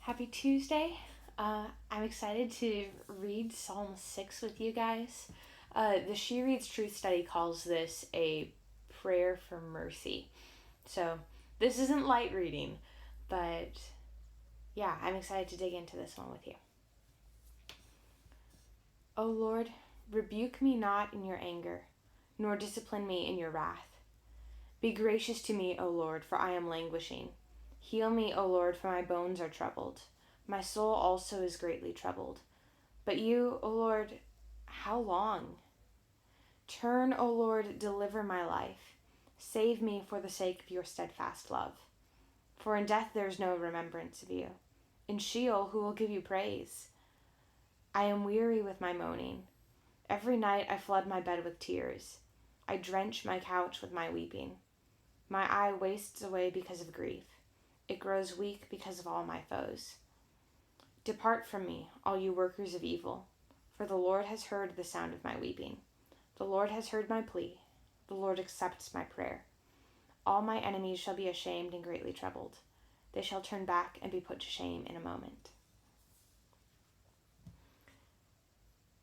Happy Tuesday. I'm excited to read Psalm 6 with you guys. The She Reads Truth study calls this a prayer for mercy. So this isn't light reading, but yeah, I'm excited to dig into this one with you. O Lord, rebuke me not in your anger, nor discipline me in your wrath. Be gracious to me, O Lord, for I am languishing. Heal me, O Lord, for my bones are troubled. My soul also is greatly troubled. But you, O Lord, how long? Turn, O Lord, deliver my life. Save me for the sake of your steadfast love. For in death there is no remembrance of you. In Sheol, who will give you praise? I am weary with my moaning. Every night I flood my bed with tears. I drench my couch with my weeping. My eye wastes away because of grief. It grows weak because of all my foes. Depart from me, all you workers of evil, for the Lord has heard the sound of my weeping. The Lord has heard my plea. The Lord accepts my prayer. All my enemies shall be ashamed and greatly troubled. They shall turn back and be put to shame in a moment.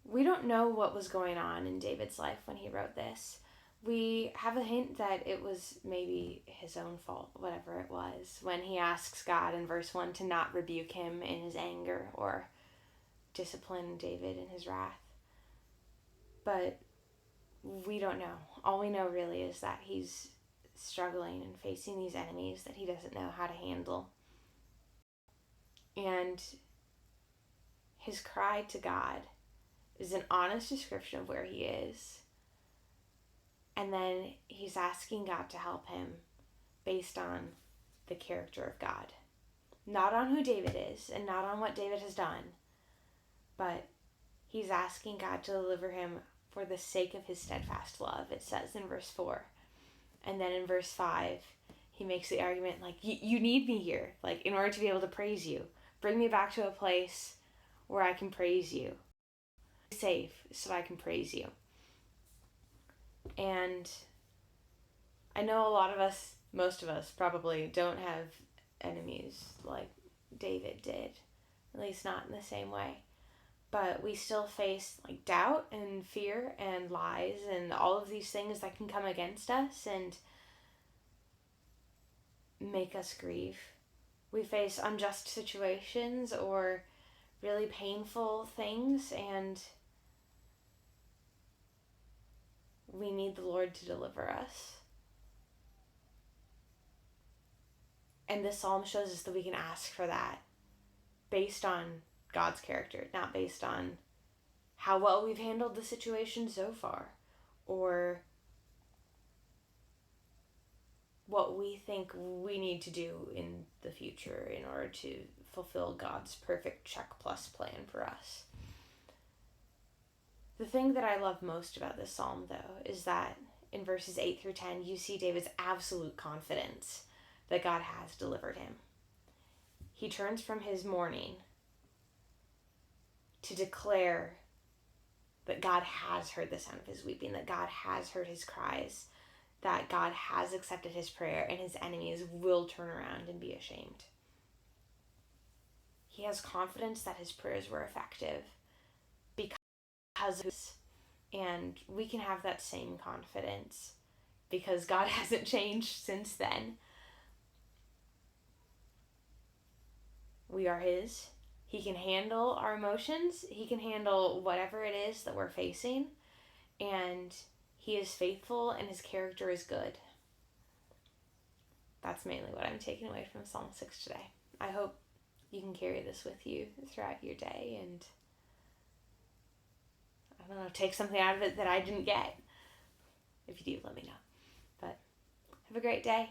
We don't know what was going on in David's life when he wrote this. We have a hint that it was maybe his own fault, whatever it was, when he asks God in verse 1 to not rebuke him in his anger or discipline David in his wrath. But we don't know. All we know really is that he's struggling and facing these enemies that he doesn't know how to handle. And his cry to God is an honest description of where he is. And then he's asking God to help him based on the character of God. Not on who David is and not on what David has done, but he's asking God to deliver him for the sake of his steadfast love, it says in verse 4. And then in verse 5, he makes the argument like, you need me here, like in order to be able to praise you. Bring me back to a place where I can praise you. Safe so I can praise you. And I know a lot of us, most of us probably, don't have enemies like David did. At least not in the same way. But we still face like doubt and fear and lies and all of these things that can come against us and make us grieve. We face unjust situations or really painful things, and we need the Lord to deliver us. And this psalm shows us that we can ask for that based on God's character, not based on how well we've handled the situation so far or what we think we need to do in the future in order to fulfill God's perfect check plus plan for us. The thing that I love most about this psalm, though, is that in verses 8 through 10, you see David's absolute confidence that God has delivered him. He turns from his mourning to declare that God has heard the sound of his weeping, that God has heard his cries, that God has accepted his prayer, and his enemies will turn around and be ashamed. He has confidence that his prayers were effective because of his, and we can have that same confidence because God hasn't changed since then. We are his. He can handle our emotions. He can handle whatever it is that we're facing. And he is faithful and his character is good. That's mainly what I'm taking away from Psalm 6 today. I hope you can carry this with you throughout your day and, I don't know, take something out of it that I didn't get. If you do, let me know. But have a great day.